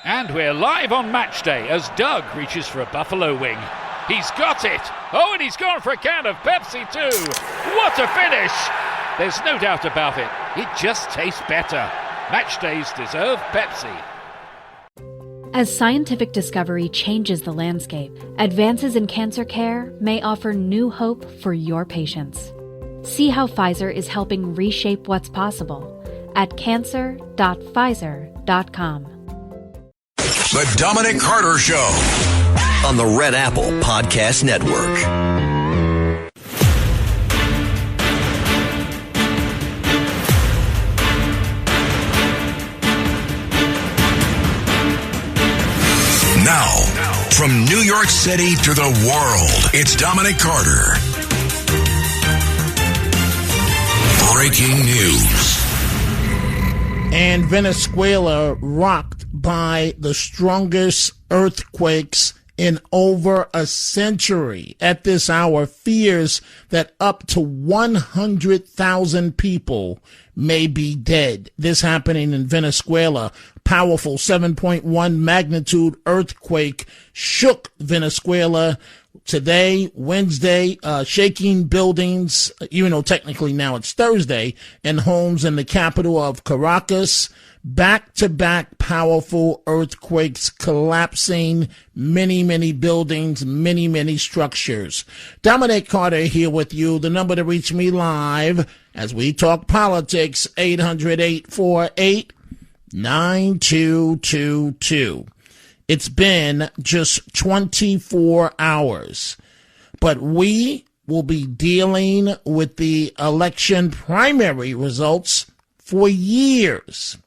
And we're live on match day as Doug reaches for a buffalo wing. He's got it! Oh, and he's gone for a can of Pepsi too! What a finish! There's no doubt about it. It just tastes better. Match days deserve Pepsi. As scientific discovery changes the landscape, advances in cancer care may offer new hope for your patients. See how Pfizer is helping reshape what's possible at cancer.pfizer.com. The Dominic Carter Show on the Red Apple Podcast Network. Now, from New York City to the world, it's Dominic Carter. Breaking news. And Venezuela rocked by the strongest earthquakes in over a century. At this hour, fears that up to 100,000 people may be dead. This happening in Venezuela. Powerful 7.1 magnitude earthquake shook Venezuela today, Wednesday, shaking buildings, even though technically now it's Thursday, and homes in the capital of Caracas. Back-to-back powerful earthquakes collapsing many buildings, many structures. Dominic Carter here with you. The number to reach me live as we talk politics, 800-848-9222. It's been just 24 hours, but we will be dealing with the election primary results for years.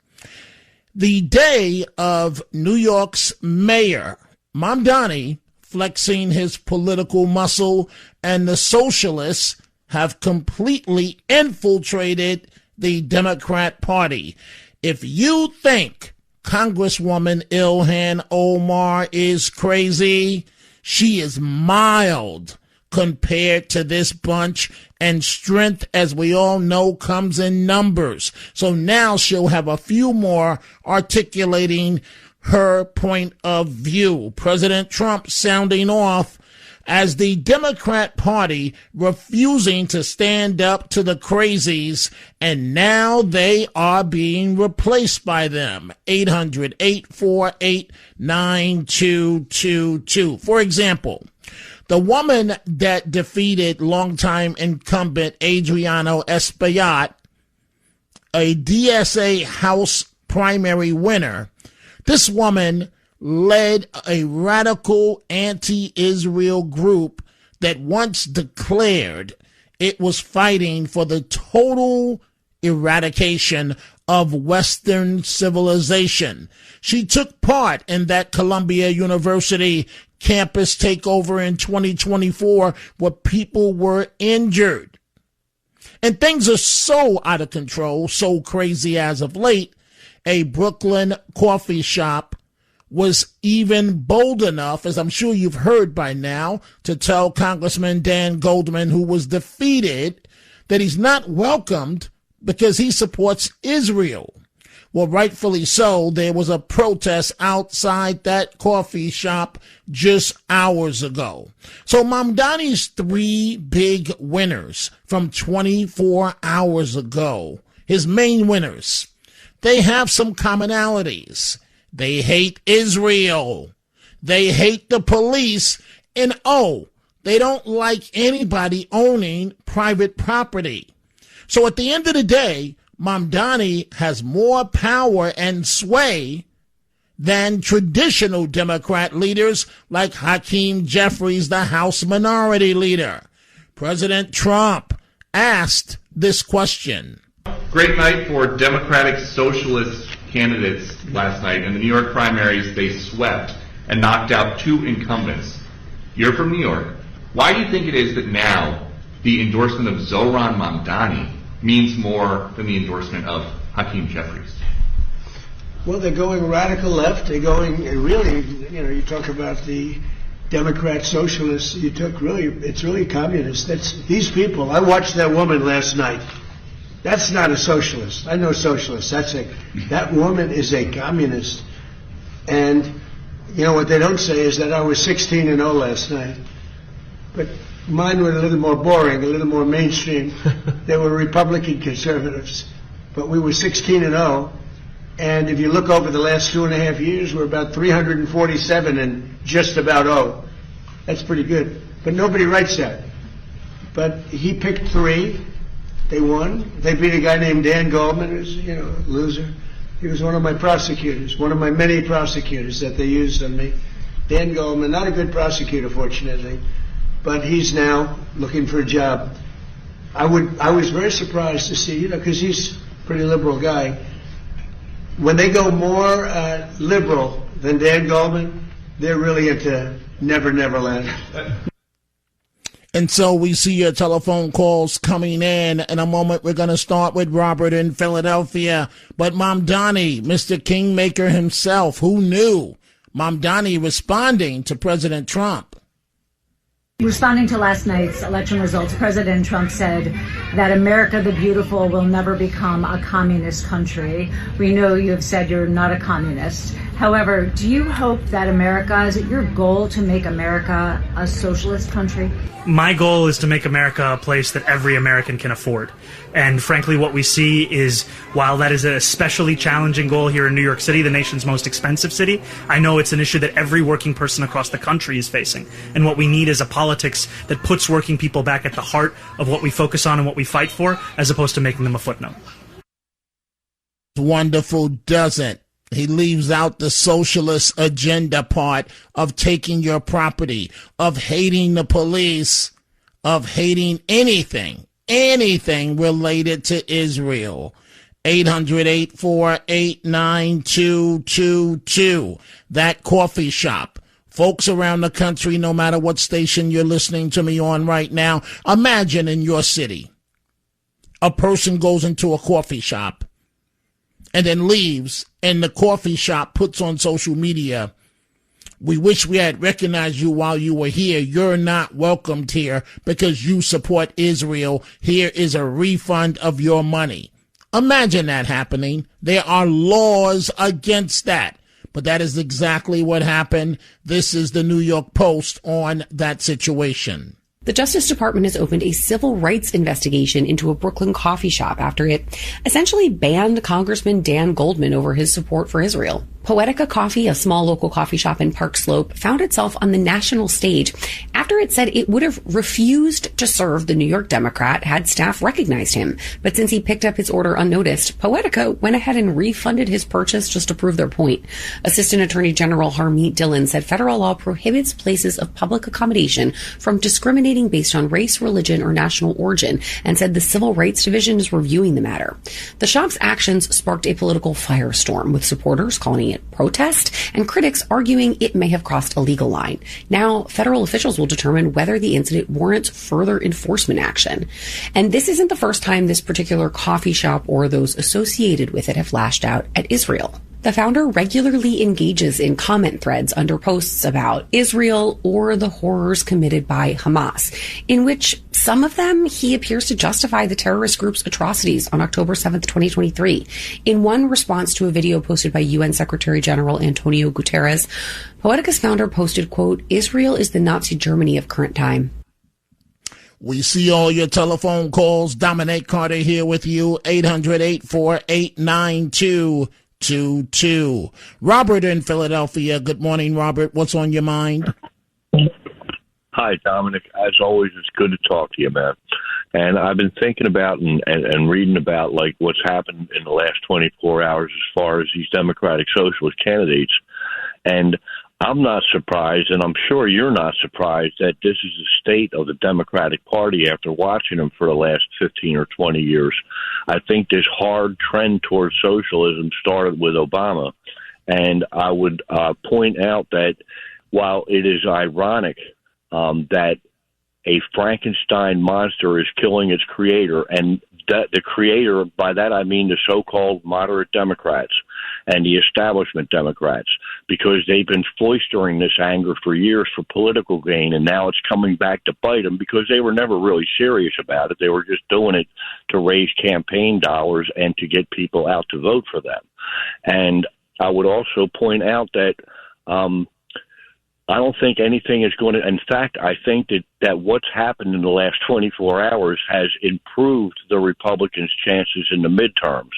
The day of New York's mayor, Mamdani, flexing his political muscle, and the socialists have completely infiltrated the Democrat Party. If you think Congresswoman Ilhan Omar is crazy, she is mild compared to this bunch, and strength, as we all know, comes in numbers. So now she'll have a few more articulating her point of view. President Trump sounding off as the Democrat Party refusing to stand up to the crazies, and now they are being replaced by them. 800-848-9222. For example, the woman that defeated longtime incumbent Adriano Espaillat, a DSA House primary winner, this woman led a radical anti-Israel group that once declared it was fighting for the total eradication of Western civilization. She took part in that Columbia University campus takeover in 2024 where people were injured. And things are so out of control, so crazy as of late, a Brooklyn coffee shop was even bold enough, as I'm sure you've heard by now, to tell Congressman Dan Goldman, who was defeated, that he's not welcomed because he supports Israel. Well, rightfully so, there was a protest outside that coffee shop just hours ago. So Mamdani's three big winners from 24 hours ago, his main winners, they have some commonalities. They hate Israel. They hate the police. And they don't like anybody owning private property. So at the end of the day, Mamdani has more power and sway than traditional Democrat leaders like Hakeem Jeffries, the House Minority Leader. President Trump asked this question. Great night for Democratic Socialist candidates last night. In the New York primaries, they swept and knocked out two incumbents. You're from New York. Why do you think it is that now the endorsement of Zohran Mamdani means more than the endorsement of Hakeem Jeffries? Well, they're going radical left. They're going really, you talk about the Democrat socialists. It's really communist. These people. I watched that woman last night. That's not a socialist. I know socialists. That woman is a communist. And you know what they don't say is that I was 16-0 last night. But mine were a little more boring, a little more mainstream. They were Republican conservatives. But we were 16-0. And if you look over the last 2.5 years, we're about 347 and just about 0. That's pretty good. But nobody writes that. But he picked 3. They won. They beat a guy named Dan Goldman, who's, a loser. He was one of my prosecutors, one of my many prosecutors that they used on me. Dan Goldman, not a good prosecutor, fortunately, but he's now looking for a job. I was very surprised to see, because he's a pretty liberal guy. When they go more liberal than Dan Goldman, they're really into Never Never Land. And so we see your telephone calls coming in. In a moment, we're going to start with Robert in Philadelphia. But Mamdani, Mr. Kingmaker himself, who knew? Mamdani responding to President Trump. Responding to last night's election results, President Trump said that America the Beautiful will never become a communist country. We know you have said you're not a communist. However, do you hope that is it your goal to make America a socialist country? My goal is to make America a place that every American can afford. And frankly, what we see is, while that is an especially challenging goal here in New York City, the nation's most expensive city, I know it's an issue that every working person across the country is facing. And what we need is a politics that puts working people back at the heart of what we focus on and what we fight for, as opposed to making them a footnote. Wonderful doesn't. He leaves out the socialist agenda part of taking your property, of hating the police, of hating anything related to Israel. 800-848-9222. That coffee shop. Folks around the country, no matter what station you're listening to me on right now, imagine in your city, a person goes into a coffee shop and then leaves, and the coffee shop puts on social media, "We wish we had recognized you while you were here. You're not welcomed here because you support Israel. Here is a refund of your money." Imagine that happening. There are laws against that. But that is exactly what happened. This is the New York Post on that situation. The Justice Department has opened a civil rights investigation into a Brooklyn coffee shop after it essentially banned Congressman Dan Goldman over his support for Israel. Poetica Coffee, a small local coffee shop in Park Slope, found itself on the national stage after it said it would have refused to serve the New York Democrat had staff recognized him. But since he picked up his order unnoticed, Poetica went ahead and refunded his purchase just to prove their point. Assistant Attorney General Harmeet Dillon said federal law prohibits places of public accommodation from discriminating based on race, religion, or national origin, and said the Civil Rights Division is reviewing the matter. The shop's actions sparked a political firestorm, with supporters calling it protest and critics arguing it may have crossed a legal line. Now, federal officials will determine whether the incident warrants further enforcement action. And this isn't the first time this particular coffee shop or those associated with it have lashed out at Israel. The founder regularly engages in comment threads under posts about Israel or the horrors committed by Hamas, in which some of them he appears to justify the terrorist group's atrocities on October 7th, 2023. In one response to a video posted by UN Secretary General Antonio Guterres, Poetica's founder posted, quote, "Israel is the Nazi Germany of current time." We see all your telephone calls. Dominic Carter here with you. 800-848-9222. Robert in Philadelphia. Good morning, Robert. What's on your mind? Hi, Dominic. As always, it's good to talk to you, man. And I've been thinking about and reading about like what's happened in the last 24 hours as far as these Democratic Socialist candidates. And I'm not surprised, and I'm sure you're not surprised, that this is the state of the Democratic Party after watching them for the last 15 or 20 years. I think this hard trend towards socialism started with Obama. And I would point out that while it is ironic that a Frankenstein monster is killing its creator, and the creator, by that I mean the so-called moderate Democrats and the establishment Democrats, because they've been foistering this anger for years for political gain, and now it's coming back to bite them because they were never really serious about it. They were just doing it to raise campaign dollars and to get people out to vote for them. And I would also point out that I don't think anything is going to. In fact, I think that what's happened in the last 24 hours has improved the Republicans' chances in the midterms.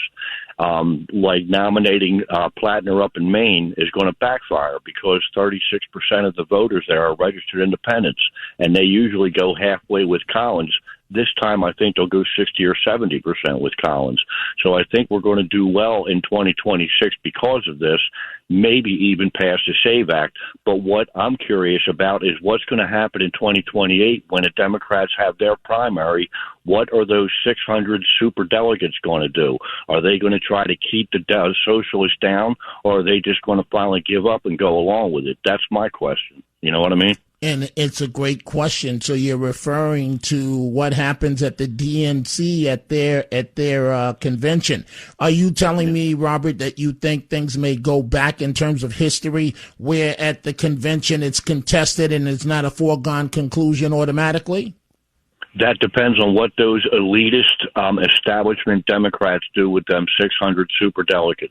Like nominating Plattner up in Maine is going to backfire because 36% of the voters there are registered independents, and they usually go halfway with Collins. This time, I think they'll go 60 or 70% with Collins. So I think we're going to do well in 2026 because of this, maybe even pass the SAVE Act. But what I'm curious about is what's going to happen in 2028 when the Democrats have their primary. What are those 600 superdelegates going to do? Are they going to try to keep the socialists down, or are they just going to finally give up and go along with it? That's my question. You know what I mean? And it's a great question. So you're referring to what happens at the DNC at their convention. Are you telling me, Robert, that you think things may go back in terms of history, where at the convention it's contested and it's not a foregone conclusion automatically? That depends on what those elitist establishment Democrats do with them 600 superdelegates,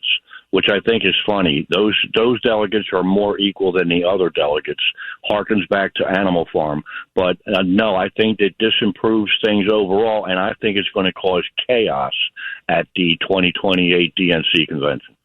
which I think is funny. Those delegates are more equal than the other delegates. Harkens back to Animal Farm. But no, I think that this improves things overall, and I think it's going to cause chaos at the 2028 DNC convention.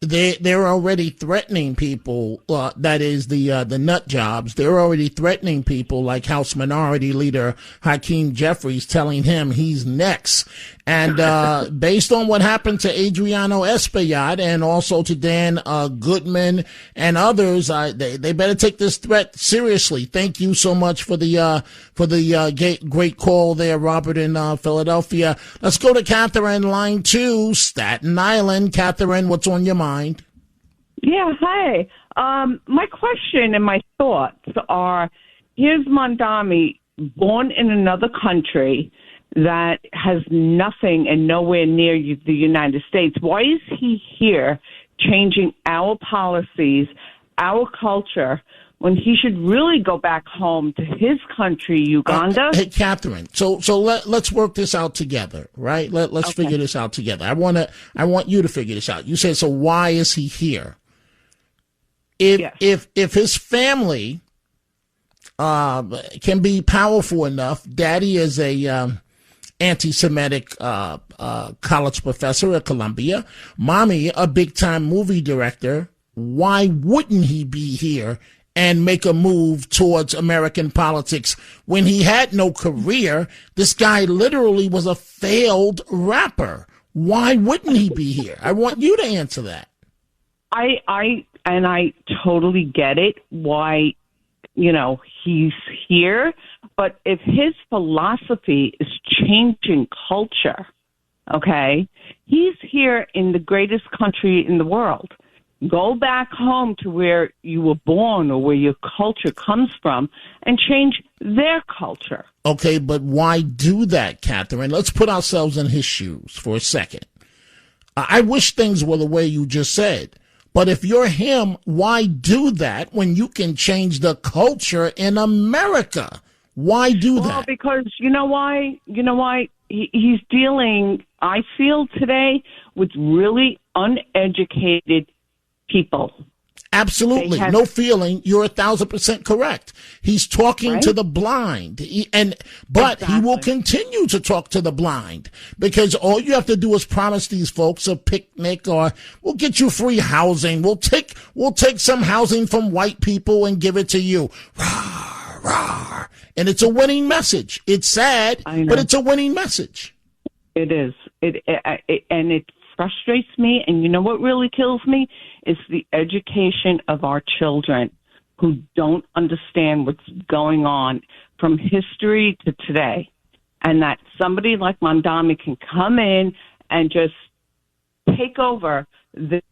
They're already threatening people. That is the nut jobs. They're already threatening people like House Minority Leader Hakeem Jeffries, telling him he's next. And based on what happened to Adriano Espaillat and also to Dan Goodman and others, they better take this threat seriously. Thank you so much for the great call there, Robert, in Philadelphia. Let's go to Catherine, line 2, Staten Island. Catherine, what's on your mind? Yeah, hi. My question and my thoughts are: here's Mondami, born in another country that has nothing and nowhere near the United States. Why is he here changing our policies, our culture, when he should really go back home to his country, Uganda? Hey, Catherine, so let's work this out together, right? Let's figure this out together. I want you to figure this out. You said, so why is he here? If his family can be powerful enough, Daddy is a anti-Semitic college professor at Columbia, Mommy a big-time movie director, why wouldn't he be here and make a move towards American politics when he had no career? This guy literally was a failed rapper. Why wouldn't he be here? I want you to answer that. I totally get it, why, he's here. But if his philosophy is changing culture, okay, he's here in the greatest country in the world. Go back home to where you were born or where your culture comes from and change their culture. Okay, but why do that, Catherine? Let's put ourselves in his shoes for a second. I wish things were the way you just said. But if you're him, why do that when you can change the culture in America? Why do that? Well, because you know why? He's dealing, I feel today, with really uneducated people. Absolutely. No feeling. You're 1,000% correct. He's talking to the blind. But he will continue to talk to the blind, because all you have to do is promise these folks a picnic, or we'll get you free housing. We'll take some housing from white people and give it to you. Rawr, rawr. And it's a winning message. It's sad, but it's a winning message. It is. And it frustrates me. And you know what really kills me? It's the education of our children, who don't understand what's going on from history to today. And that somebody like Mondami can come in and just take over the...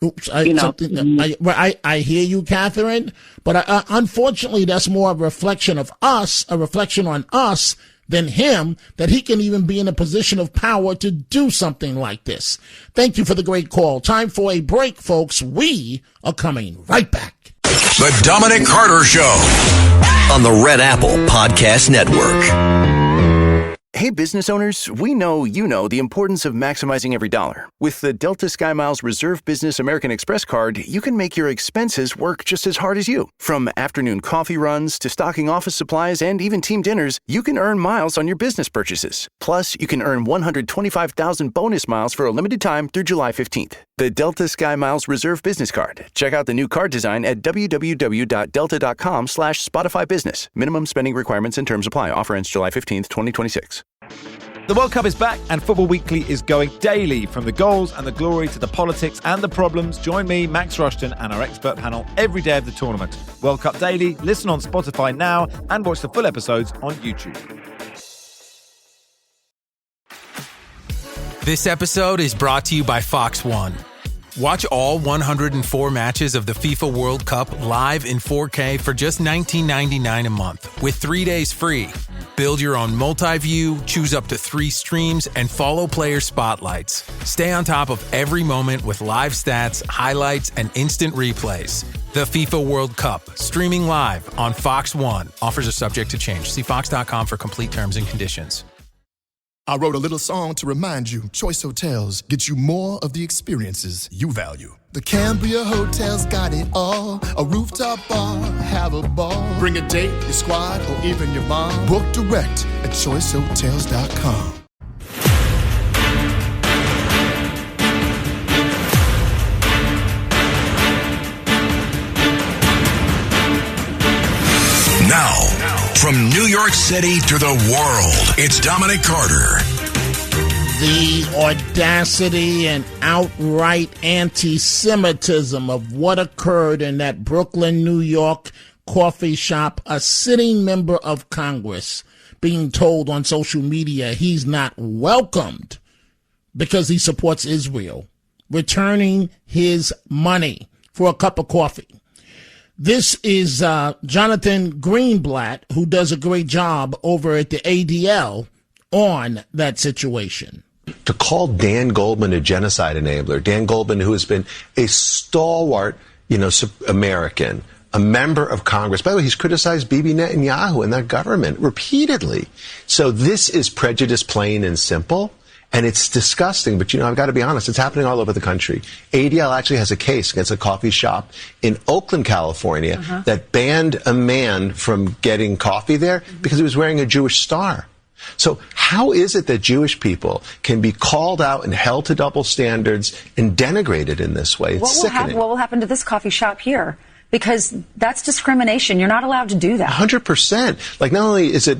Oops, I hear you, Catherine, but unfortunately that's more a reflection of us, a reflection on us than him, that he can even be in a position of power to do something like this. Thank you for the great call. Time for a break, folks. We are coming right back. The Dominic Carter Show on the Red Apple Podcast Network. Hey, business owners, we know you know the importance of maximizing every dollar. With the Delta SkyMiles Reserve Business American Express card, you can make your expenses work just as hard as you. From afternoon coffee runs to stocking office supplies and even team dinners, you can earn miles on your business purchases. Plus, you can earn 125,000 bonus miles for a limited time through July 15th. The Delta SkyMiles Reserve Business Card. Check out the new card design at www.delta.com/Spotify Business. Minimum spending requirements and terms apply. Offer ends July 15th, 2026. The World Cup is back and Football Weekly is going daily. From the goals and the glory to the politics and the problems, join me, Max Rushton, and our expert panel every day of the tournament. World Cup Daily, listen on Spotify now and watch the full episodes on YouTube. This episode is brought to you by Fox One. Watch all 104 matches of the FIFA World Cup live in 4K for just $19.99 a month with 3 days free. Build your own multi-view, choose up to 3 streams, and follow player spotlights. Stay on top of every moment with live stats, highlights, and instant replays. The FIFA World Cup, streaming live on Fox One. Offers are subject to change. See fox.com for complete terms and conditions. I wrote a little song to remind you. Choice Hotels get you more of the experiences you value. The Cambria Hotel's got it all. A rooftop bar, have a ball. Bring a date, your squad, or even your mom. Book direct at choicehotels.com. Now, from New York City to the world, it's Dominic Carter. The audacity and outright anti-Semitism of what occurred in that Brooklyn, New York coffee shop, a sitting member of Congress being told on social media he's not welcomed because he supports Israel, returning his money for a cup of coffee. This is Jonathan Greenblatt, who does a great job over at the ADL on that situation. To call Dan Goldman a genocide enabler, Dan Goldman, who has been a stalwart, American, a member of Congress. By the way, he's criticized Bibi Netanyahu and that government repeatedly. So this is prejudice, plain and simple. And it's disgusting, but I've got to be honest, it's happening all over the country. ADL actually has a case against a coffee shop in Oakland, California, that banned a man from getting coffee there because he was wearing a Jewish star. So how is it that Jewish people can be called out and held to double standards and denigrated in this way? It's sickening. What will happen to this coffee shop here? Because that's discrimination. You're not allowed to do that. 100%. Like, not only is it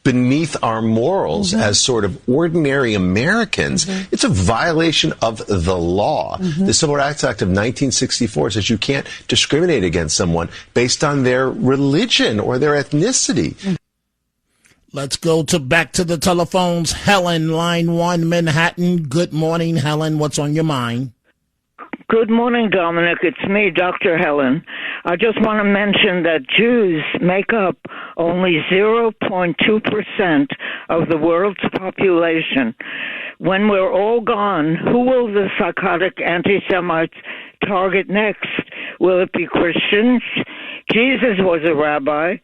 beneath our morals as sort of ordinary Americans, it's a violation of the law. The Civil Rights Act of 1964 says you can't discriminate against someone based on their religion or their ethnicity. Let's go back to the telephones. Helen, line 1, Manhattan. Good morning, Helen. What's on your mind? Good morning, Dominic. It's me, Dr. Helen. I just want to mention that Jews make up only 0.2% of the world's population. When we're all gone, who will the psychotic anti-Semites target next? Will it be Christians? Jesus was a rabbi.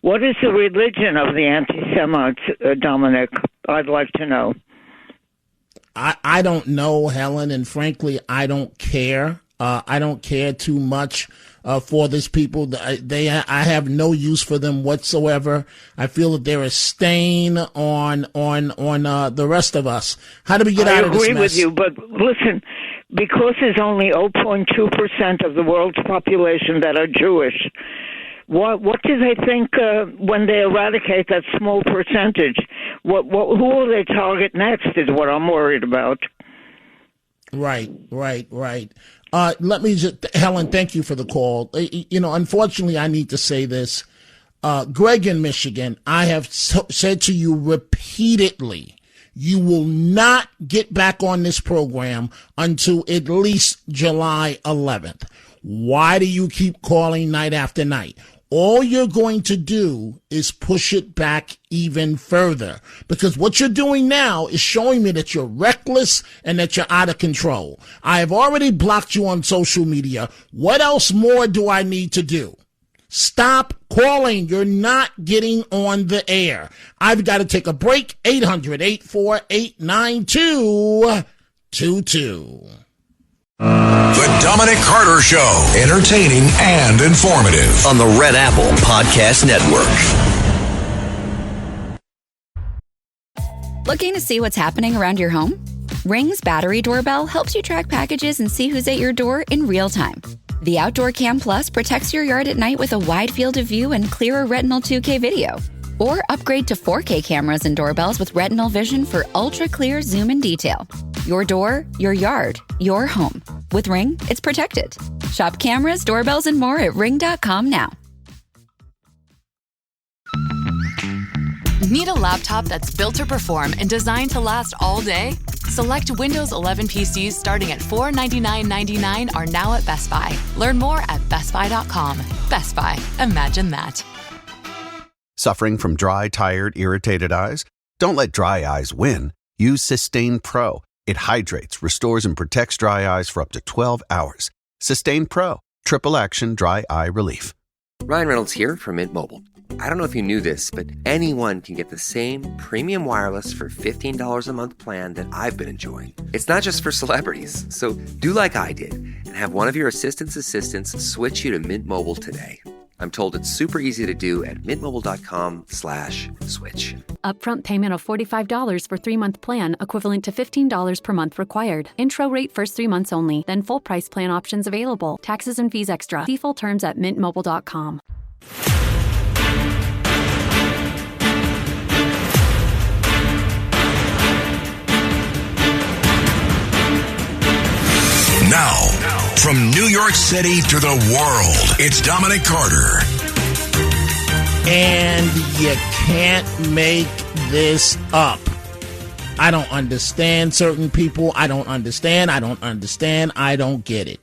What is the religion of the anti-Semites, Dominic? I'd like to know. I don't know, Helen, and frankly, I don't care. I don't care too much for these people. I have no use for them whatsoever. I feel that they're a stain on the rest of us. How do we get out of this mess? I agree with you, but listen, because there's only 0.2% of the world's population that are Jewish, what do they think when they eradicate that small percentage? Who will they target next is what I'm worried about. Right. Let me just, Helen, thank you for the call. Unfortunately, I need to say this. Greg in Michigan, I have said to you repeatedly, you will not get back on this program until at least July 11th. Why do you keep calling night after night? All you're going to do is push it back even further, because what you're doing now is showing me that you're reckless and that you're out of control. I have already blocked you on social media. What else more do I need to do? Stop calling. You're not getting on the air. I've got to take a break. 800-848-9222. The Dominic Carter Show. Entertaining and informative. On the Red Apple Podcast Network. Looking to see what's happening around your home? Ring's battery doorbell helps you track packages and see who's at your door in real time. The Outdoor Cam Plus protects your yard at night with a wide field of view and clearer Retinal 2K video. Or upgrade to 4K cameras and doorbells with Retinal Vision for ultra-clear zoom and detail. Your door, your yard, your home. With Ring, it's protected. Shop cameras, doorbells, and more at ring.com now. Need a laptop that's built to perform and designed to last all day? Select Windows 11 PCs starting at $499.99 are now at Best Buy. Learn more at bestbuy.com. Best Buy. Imagine that. Suffering from dry, tired, irritated eyes? Don't let dry eyes win. Use Sustain Pro. It hydrates, restores, and protects dry eyes for up to 12 hours. Sustain Pro. Triple action dry eye relief. Ryan Reynolds here from Mint Mobile. I don't know if you knew this, but anyone can get the same premium wireless for $15 a month plan that I've been enjoying. It's not just for celebrities. So do like I did and have one of your assistants switch you to Mint Mobile today. I'm told it's super easy to do at mintmobile.com/switch. Upfront payment of $45 for 3-month plan, equivalent to $15 per month required. Intro rate first 3 months only, then full price plan options available. Taxes and fees extra. See full terms at mintmobile.com. Now, from New York City to the world, it's Dominic Carter. And you can't make this up. I don't understand certain people. I don't understand. I don't get it.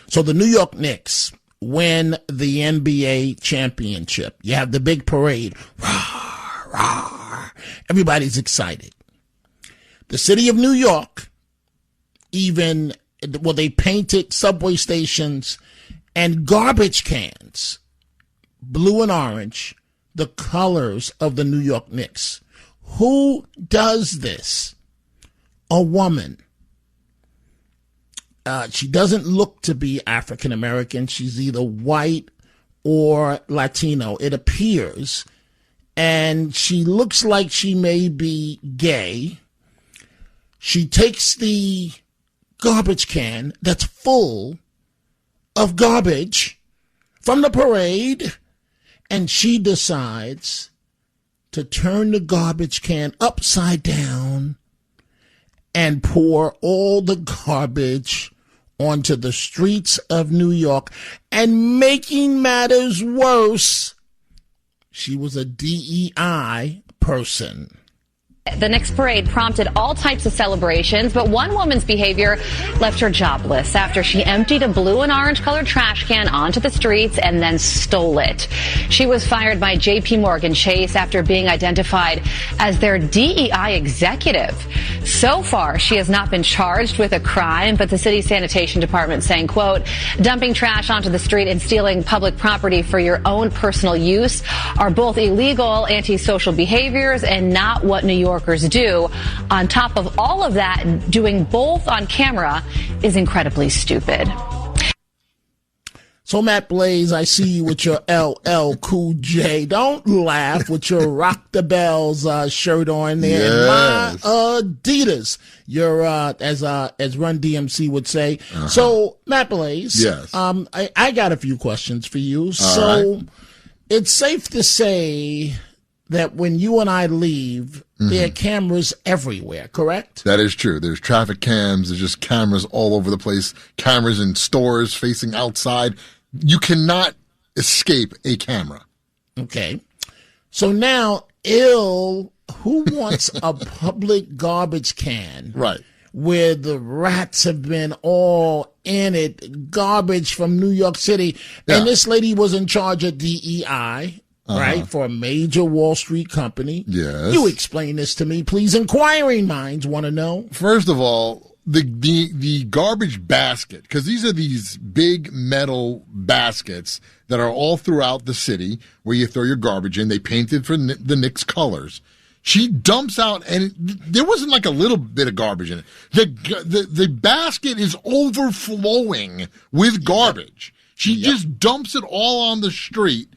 So the New York Knicks win the NBA championship. You have the big parade. Rah, rah. Everybody's excited. The city of New York they painted subway stations and garbage cans blue and orange, the colors of the New York Knicks. Who does this? A woman. She doesn't look to be African American. She's either white or Latino, it appears. And she looks like she may be gay. She takes the garbage can that's full of garbage from the parade, and she decides to turn the garbage can upside down and pour all the garbage onto the streets of New York. And making matters worse, she was a DEI person. The Knicks parade prompted all types of celebrations, but one woman's behavior left her jobless after she emptied a blue and orange colored trash can onto the streets and then stole it. She was fired by J.P. Morgan Chase after being identified as their DEI executive. So far, she has not been charged with a crime, but the city sanitation department saying, quote, dumping trash onto the street and stealing public property for your own personal use are both illegal, antisocial behaviors and not what New Yorkers do. On top of all of that, doing both on camera is incredibly stupid. So, Matt Blaze, I see you with your LL Cool J. Don't laugh with your Rock the Bells shirt on there. Yes. And my Adidas. You're, as Run DMC would say. Uh-huh. So, Matt Blaze. Yes. I got a few questions for you. Right. It's safe to say that when you and I leave, there are cameras everywhere, correct? That is true. There's traffic cams. There's just cameras all over the place. Cameras in stores facing outside. You cannot escape a camera. Okay. So now, who wants a public garbage can? Right. Where the rats have been all in it, garbage from New York City. Yeah. And this lady was in charge of DEI. Right, for a major Wall Street company. Yes. You explain this to me, please. Inquiring minds want to know. First of all, the garbage basket, because these are these big metal baskets that are all throughout the city where you throw your garbage in. They painted for the Knicks colors. She dumps out, and there wasn't like a little bit of garbage in it. The basket is overflowing with garbage. She just dumps it all on the street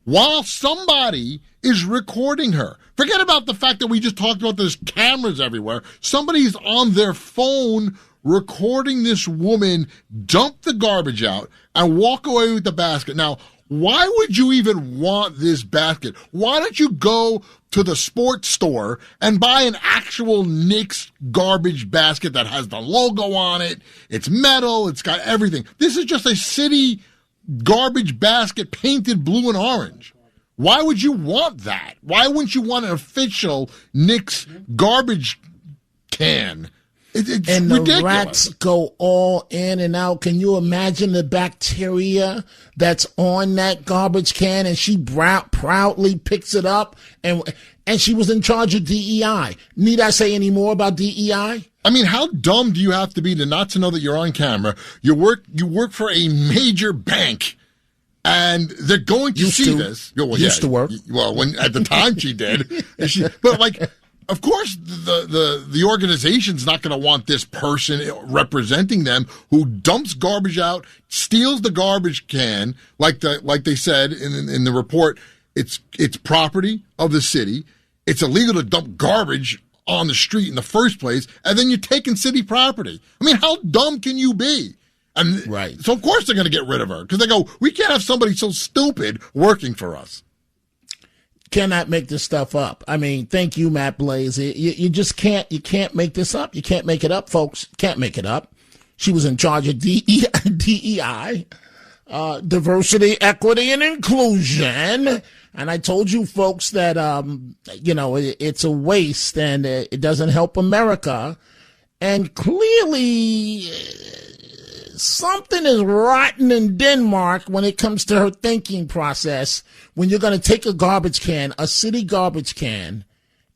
while somebody is recording her. Forget about the fact that we just talked about there's cameras everywhere. Somebody's on their phone recording this woman dump the garbage out and walk away with the basket. Now, why would you even want this basket? Why don't you go to the sports store and buy an actual Knicks garbage basket that has the logo on it? It's metal. It's got everything. This is just a city garbage basket painted blue and orange. Why would you want that? Why wouldn't you want an official Knicks garbage can? It's and ridiculous. The rats go all in and out. Can you imagine the bacteria that's on that garbage can? And she proudly picks it up, and she was in charge of DEI. Need I say any more about DEI? I mean, how dumb do you have to be to not to know that you're on camera? You work for a major bank, and they're going to see this. Used to work. Well, when at the time she did, but like. Of course, the organization's not going to want this person representing them who dumps garbage out, steals the garbage can, like they said in the report. It's property of the city. It's illegal to dump garbage on the street in the first place, and then you're taking city property. I mean, how dumb can you be? And right. So of course they're going to get rid of her because they go, we can't have somebody so stupid working for us. Cannot make this stuff up. I mean, thank you, Matt Blaze. You just can't. You can't make this up. You can't make it up, folks. Can't make it up. She was in charge of DEI, diversity, equity, and inclusion. And I told you folks that it's a waste and it doesn't help America. And clearly, something is rotten in Denmark when it comes to her thinking process. When you're going to take a garbage can, a city garbage can,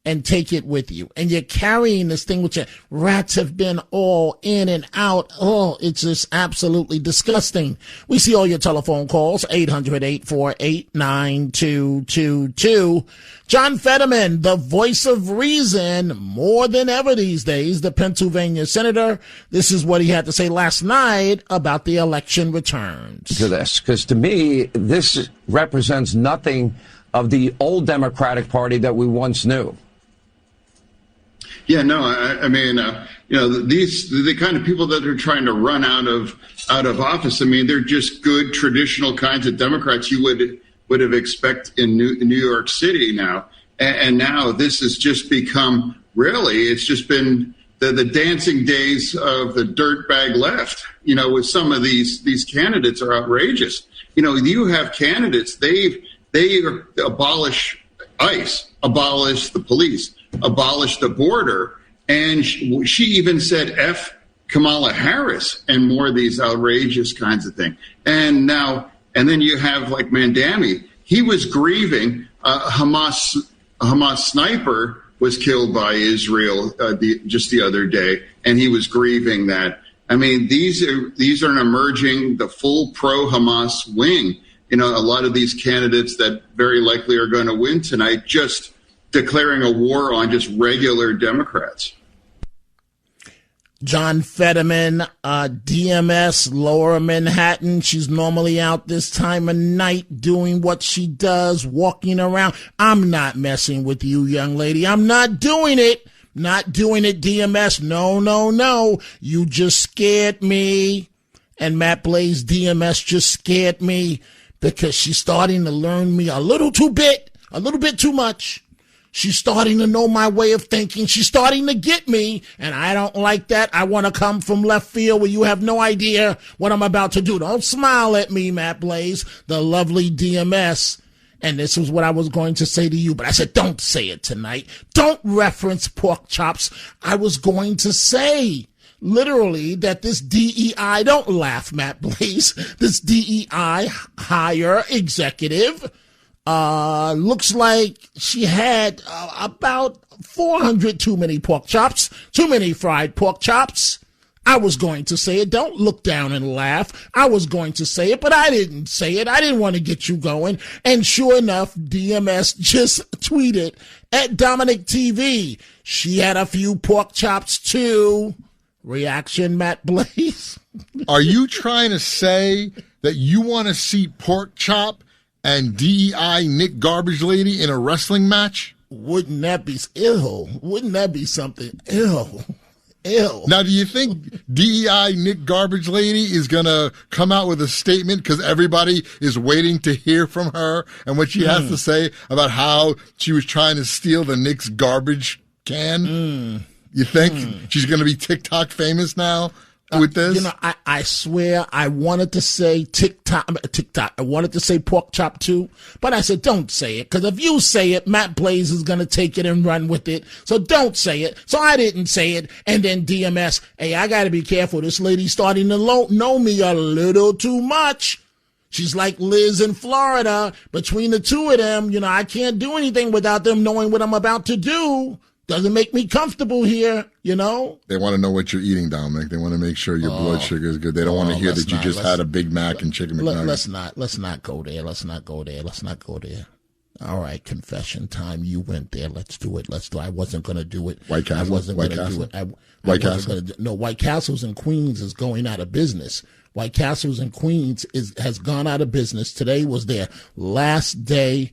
and take it with you. And you're carrying this thing with you. Rats have been all in and out. Oh, it's just absolutely disgusting. We see all your telephone calls, 800-848-9222. John Fetterman, the voice of reason, more than ever these days, the Pennsylvania senator. This is what he had to say last night about the election returns. To this, because to me, this represents nothing of the old Democratic Party that we once knew. Yeah, no, I mean, the kind of people that are trying to run out of office. I mean, they're just good traditional kinds of Democrats you would have expected in New York City now, and now this has just become it's just been the dancing days of the dirtbag left. With some of these candidates are outrageous. You have candidates they abolish ICE, abolish the police, abolish the border, and she even said F Kamala Harris and more of these outrageous kinds of things. And then you have like Mandami. He was grieving. Hamas sniper was killed by Israel just the other day, and he was grieving that. I mean, these are emerging the full pro-Hamas wing. A lot of these candidates that very likely are going to win tonight just declaring a war on just regular Democrats. John Fetterman, DMS, Lower Manhattan. She's normally out this time of night doing what she does, walking around. I'm not messing with you, young lady. I'm not doing it. Not doing it, DMS. No. You just scared me. And Matt Blaze, DMS just scared me because she's starting to learn me a little bit too much. She's starting to know my way of thinking. She's starting to get me, and I don't like that. I want to come from left field where you have no idea what I'm about to do. Don't smile at me, Matt Blaze, the lovely DMS. And this was what I was going to say to you, but I said, don't say it tonight. Don't reference pork chops. I was going to say, literally, that this DEI, don't laugh, Matt Blaze, this DEI higher executive, looks like she had about 400 too many pork chops, too many fried pork chops. I was going to say it. Don't look down and laugh. I was going to say it, but I didn't say it. I didn't want to get you going. And sure enough, DMS just tweeted at Dominic TV. She had a few pork chops too. Reaction, Matt Blaze. Are you trying to say that you want to see Pork Chop and DEI Nick Garbage Lady in a wrestling match? Wouldn't that be ill? Wouldn't that be something ill? Now, do you think DEI Nick Garbage Lady is going to come out with a statement because everybody is waiting to hear from her and what she has to say about how she was trying to steal the Knicks garbage can? You think she's going to be TikTok famous now with this? I swear I wanted to say TikTok. I wanted to say pork chop too, but I said don't say it because if you say it, Matt Blaze is going to take it and run with it. So don't say it. So I didn't say it. And then DMS, hey, I got to be careful. This lady's starting to know me a little too much. She's like Liz in Florida. Between the two of them, I can't do anything without them knowing what I'm about to do. Doesn't make me comfortable here, They want to know what you're eating, Dominic. They want to make sure your blood sugar is good. They don't want to hear that you just had a Big Mac and chicken McNuggets. Let's not go there. Let's not go there. All right, confession time. You went there. Let's do it. I wasn't going to do it. White Castle? I wasn't going to do it. White Castle? No, White Castles in Queens is going out of business. White Castles in Queens has gone out of business. Today was their last day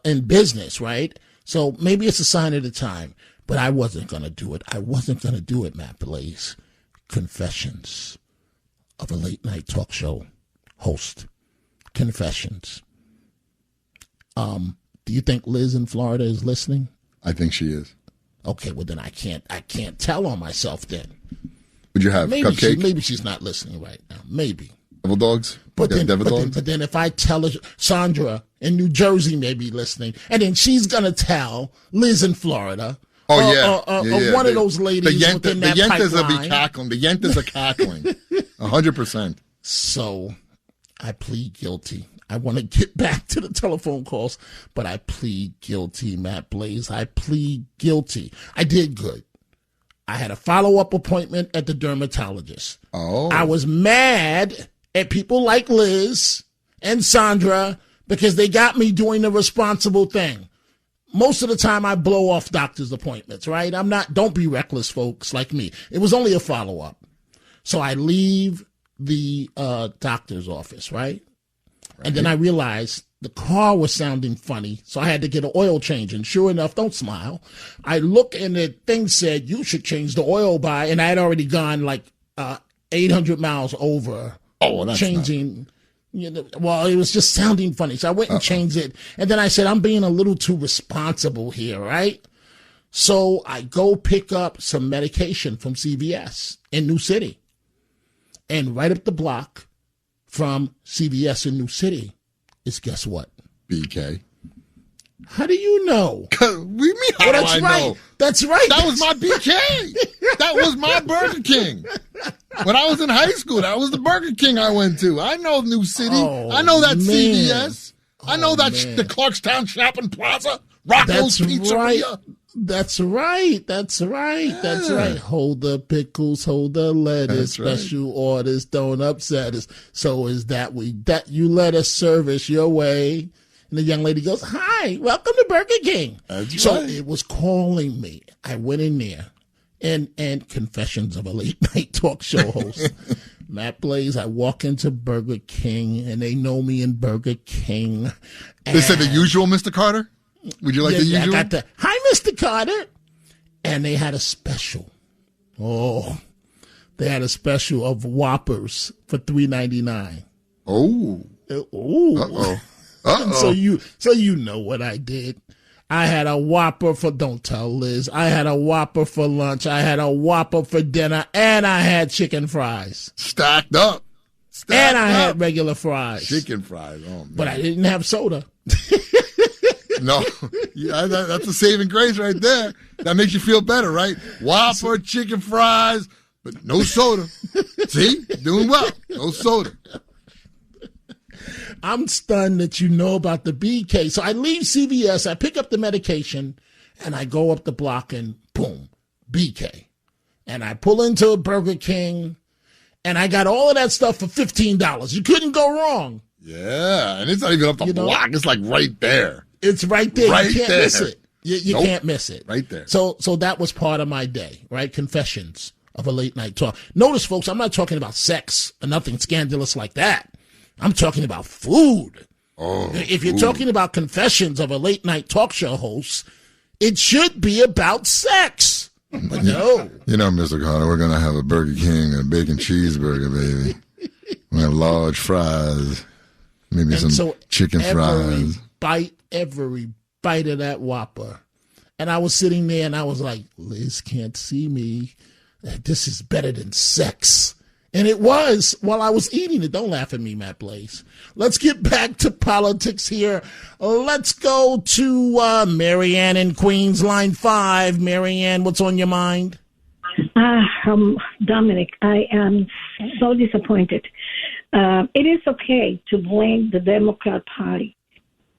in business, right? So maybe it's a sign of the time. But I wasn't going to do it. I wasn't going to do it, Matt Blaze. Confessions of a late night talk show host. Confessions. Do you think Liz in Florida is listening? I think she is. Okay, well then I can't tell on myself then. Would you have cupcake? Maybe she's not listening right now. Maybe. Devil dogs? But then if I tell her, Sandra in New Jersey may be listening, and then she's going to tell Liz in Florida. One of those ladies within that pipeline. The Yentas will be cackling. The Yentas are cackling. 100%. So I plead guilty. I want to get back to the telephone calls, but I plead guilty, Matt Blaze. I plead guilty. I did good. I had a follow-up appointment at the dermatologist. Oh. I was mad at people like Liz and Sandra because they got me doing the responsible thing. Most of the time I blow off doctor's appointments, right? Don't be reckless, folks, like me. It was only a follow-up. So I leave the doctor's office, right? And then I realized the car was sounding funny, so I had to get an oil change. And sure enough, don't smile, I look and the thing said, you should change the oil by, and I had already gone like 800 miles over changing. Well, it was just sounding funny. So I went and changed it. And then I said, I'm being a little too responsible here, right? So I go pick up some medication from CVS in New City. And right up the block from CVS in New City is, guess what? BK. How do you know? How do I know? That's right. That was my BK. That was my Burger King. When I was in high school, that was the Burger King I went to. I know New City. I know that CVS. I know that the Clarkstown Shopping Plaza. Rocco's Pizzeria. That's right. That's right. Hold the pickles, hold the lettuce. Special orders don't upset us. So is that you let us service your way. And the young lady goes, hi, welcome to Burger King. So it was calling me. I went in there. And confessions of a late night talk show host. Matt Blaze, I walk into Burger King, and they know me in Burger King. They said the usual, Mr. Carter? Would you like the usual? I got hi, Mr. Carter. And they had a special. They had a special of Whoppers for $3.99. Oh. Uh-oh. So you know what I did. I had a Whopper for, don't tell Liz, I had a Whopper for lunch, I had a Whopper for dinner, and I had chicken fries. Stacked up. And I had regular fries. Chicken fries, oh man. But I didn't have soda. No, that's a saving grace right there. That makes you feel better, right? Whopper, chicken fries, but no soda. See? Doing well. No soda. I'm stunned that you know about the BK. So I leave CVS, I pick up the medication, and I go up the block and boom, BK. and I pull into a Burger King, and I got all of that stuff for $15. You couldn't go wrong. Yeah, and it's not even up the block. It's like right there. It's right there. Right you can't there. miss it. You Nope. can't miss it. Right there. So that was part of my day, right? Confessions of a late night talk. Notice, folks, I'm not talking about sex or nothing scandalous like that. I'm talking about food. Oh, if you're talking about confessions of a late night talk show host, it should be about sex. But no. You know, Mr. Carter, we're going to have a Burger King and a bacon cheeseburger, baby. We're going to have large fries, maybe some chicken fries. Every bite of that Whopper. And I was sitting there and I was like, Liz can't see me. This is better than sex. And it was while I was eating it. Don't laugh at me, Matt Blaze. Let's get back to politics here. Let's go to Marianne in Queens, line 5. Marianne, what's on your mind? Dominic, I am so disappointed. It is okay to blame the Democrat Party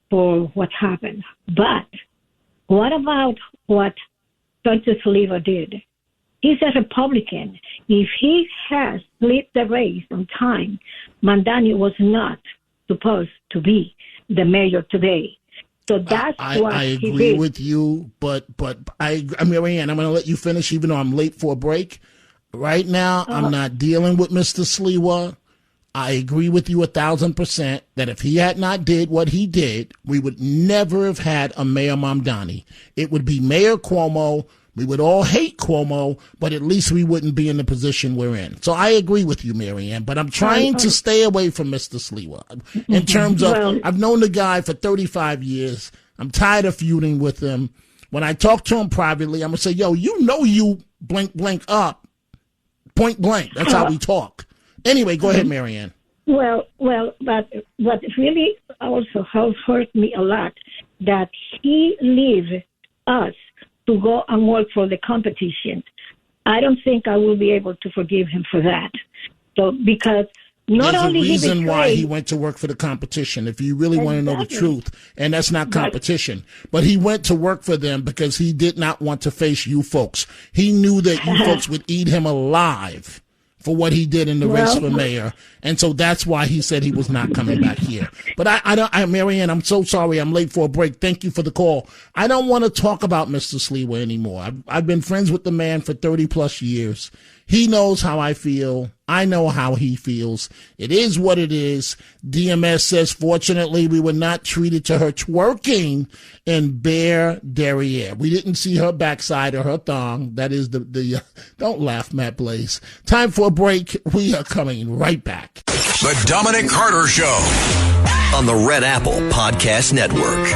for what happened. But what about what Dr. Sliwa did? He's a Republican. If he has split the race on time, Mandani was not supposed to be the mayor today. So that's what I he agree did. with you, but Marianne, I'm going to let you finish even though I'm late for a break. Right now, I'm not dealing with Mr. Sliwa. I agree with you 1,000% that if he had not did what he did, we would never have had a Mayor Mamdani. It would be Mayor Cuomo. We would all hate Cuomo, but at least we wouldn't be in the position we're in. So I agree with you, Marianne, but I'm trying to stay away from Mr. Sliwa. In terms of, I've known the guy for 35 years. I'm tired of feuding with him. When I talk to him privately, I'm going to say, yo, you blank up, point blank. That's how we talk. Anyway, go ahead, Marianne. Well, but what really also has hurt me a lot, that he leaves us to go and work for the competition. I don't think I will be able to forgive him for that. So, because not There's only a reason he why he betrayed, went to work for the competition, if you really want to know the Exactly. truth, and that's not competition. But he went to work for them because he did not want to face you folks. He knew that you folks would eat him alive for what he did in the race for mayor. And so that's why he said he was not coming back here. But Marianne, I'm so sorry. I'm late for a break. Thank you for the call. I don't want to talk about Mr. Sliwa anymore. I've been friends with the man for 30 plus years. He knows how I feel. I know how he feels. It is what it is. DMS says, fortunately, we were not treated to her twerking in Bear Derriere. We didn't see her backside or her thong. That is the don't laugh, Matt Blaze. Time for a break. We are coming right back. The Dominic Carter Show on the Red Apple Podcast Network.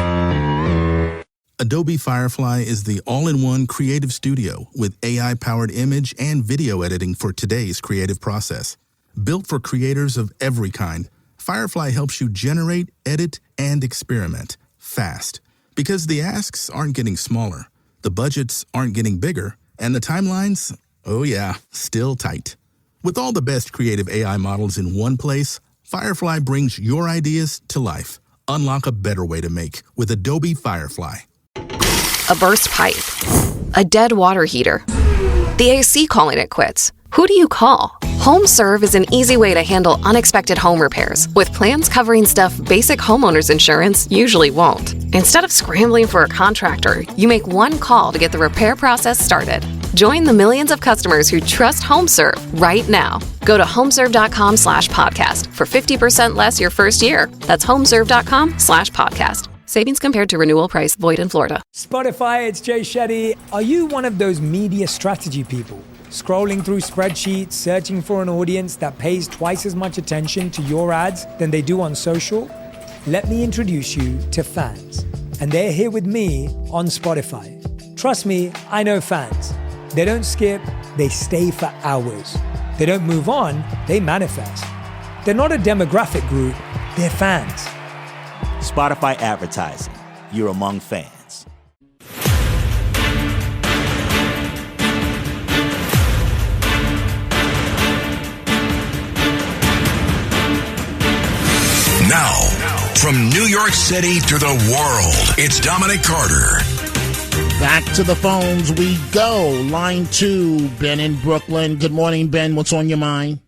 Adobe Firefly is the all-in-one creative studio with AI-powered image and video editing for today's creative process. Built for creators of every kind, Firefly helps you generate, edit, and experiment fast. Because the asks aren't getting smaller, the budgets aren't getting bigger, and the timelines, oh yeah, still tight. With all the best creative AI models in one place, Firefly brings your ideas to life. Unlock a better way to make with Adobe Firefly. A burst pipe, a dead water heater, the AC calling it quits. Who do you call? HomeServe is an easy way to handle unexpected home repairs with plans covering stuff basic homeowners insurance usually won't. Instead of scrambling for a contractor, you make one call to get the repair process started. Join the millions of customers who trust HomeServe right now. Go to homeserve.com/podcast for 50% less your first year. That's homeserve.com/podcast. Savings compared to renewal price. Void in Florida. Spotify, it's Jay Shetty. Are you one of those media strategy people? Scrolling through spreadsheets, searching for an audience that pays twice as much attention to your ads than they do on social? Let me introduce you to Fans. And they're here with me on Spotify. Trust me, I know Fans. They don't skip, they stay for hours. They don't move on, they manifest. They're not a demographic group, they're fans. Spotify advertising. You're among fans. Now, from New York City to the world, it's Dominic Carter. Back to the phones we go. Line 2, Ben in Brooklyn. Good morning, Ben. What's on your mind?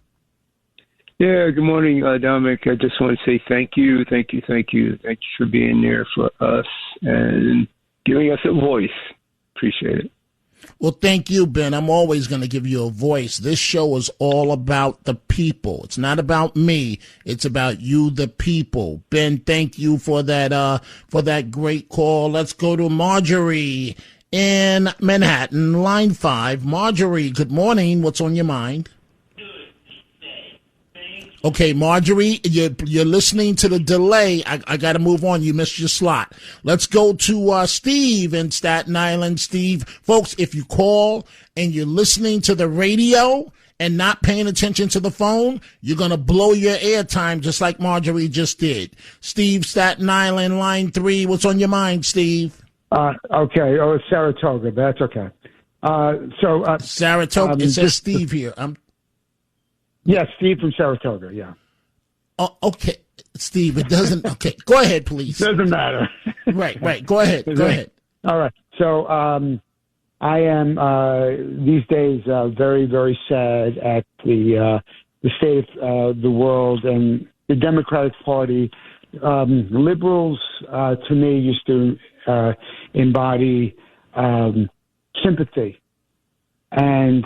Yeah, good morning, Dominic. I just want to say thank you for being there for us and giving us a voice. Appreciate it. Well, thank you, Ben. I'm always going to give you a voice. This show is all about the people. It's not about me. It's about you, the people. Ben, thank you for that great call. Let's go to Marjorie in Manhattan, line 5. Marjorie, good morning. What's on your mind? Okay, Marjorie, you're listening to the delay. I got to move on. You missed your slot. Let's go to Steve in Staten Island. Steve, folks, if you call and you're listening to the radio and not paying attention to the phone, you're going to blow your airtime just like Marjorie just did. Steve, Staten Island, line 3. What's on your mind, Steve? Okay. Oh, it's Saratoga. That's okay. Saratoga. It says Steve here. Yeah, Steve from Saratoga, yeah. Oh, okay. Steve, it doesn't... Okay, go ahead, please. Doesn't matter. Right. Go ahead. All right. So I am, these days, very, very sad at the state of the world and the Democratic Party. Liberals, to me, used to embody sympathy. And...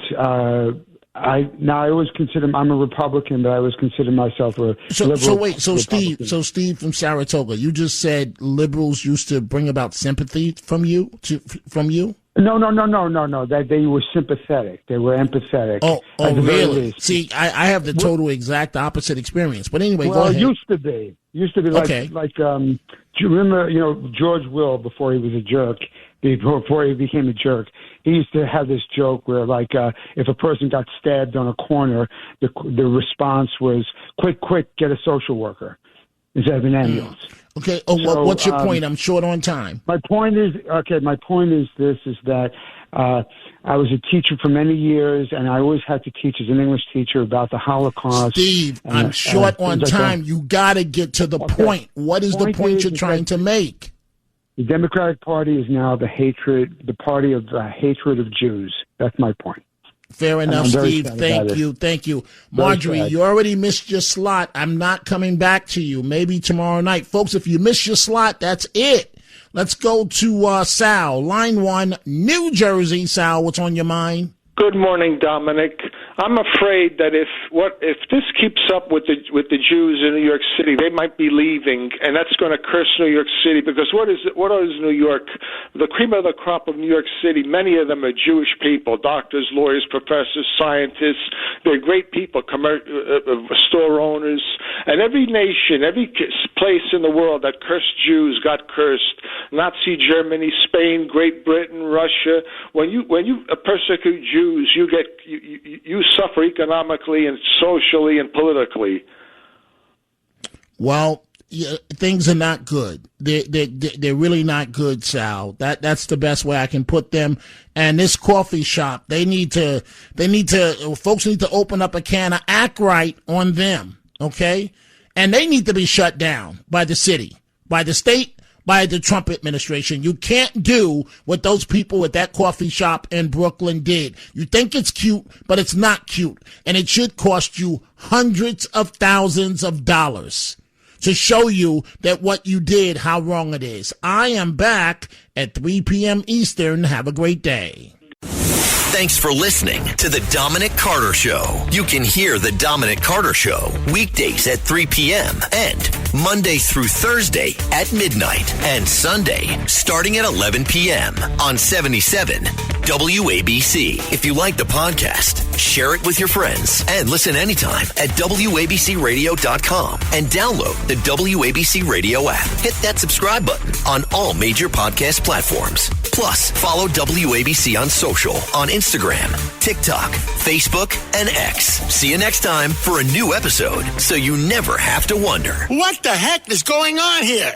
I always consider I'm a Republican, but I always consider myself a liberal. So Steve from Saratoga, you just said liberals used to bring about sympathy from you. No. That they were sympathetic. They were empathetic. Oh, really? See, I have the total exact opposite experience. But anyway, go ahead. It used to be like do you remember? George Will before he was a jerk. Before he became a jerk, he used to have this joke where, if a person got stabbed on a corner, the response was, quick, get a social worker instead of an ambulance. Okay. Oh, what's your point? I'm short on time. My point is that I was a teacher for many years, and I always had to teach as an English teacher about the Holocaust. Steve, I'm short on time. You got to get to the point. What is the point you're trying to make? The Democratic Party is now the party of the hatred of Jews. That's my point. Fair enough, Steve. Thank you. Marjorie, you already missed your slot. I'm not coming back to you. Maybe tomorrow night. Folks, if you miss your slot, that's it. Let's go to Sal, line 1, New Jersey. Sal, what's on your mind? Good morning, Dominic. I'm afraid that if this keeps up with the Jews in New York City, they might be leaving, and that's going to curse New York City. Because what is New York? The cream of the crop of New York City. Many of them are Jewish people: doctors, lawyers, professors, scientists. They're great people, store owners, and every nation, every place in the world that cursed Jews got cursed. Nazi Germany, Spain, Great Britain, Russia. When you persecute Jews, you suffer economically and socially and politically. Well, things are not good. They're really not good, Sal. That's the best way I can put them. And this coffee shop, folks need to open up a can of Act Right on them, okay? And they need to be shut down by the city, by the state, by the Trump administration. You can't do what those people at that coffee shop in Brooklyn did. You think it's cute, but it's not cute. And it should cost you hundreds of thousands of dollars to show you that what you did, how wrong it is. I am back at 3 p.m. Eastern. Have a great day. Thanks for listening to The Dominic Carter Show. You can hear The Dominic Carter Show weekdays at 3 p.m. and Monday through Thursday at midnight and Sunday starting at 11 p.m. on 77 WABC. If you like the podcast, share it with your friends and listen anytime at WABCRadio.com and download the WABC Radio app. Hit that subscribe button on all major podcast platforms. Plus, follow WABC on social on Instagram, TikTok, Facebook, and X. See you next time for a new episode so you never have to wonder, what the heck is going on here?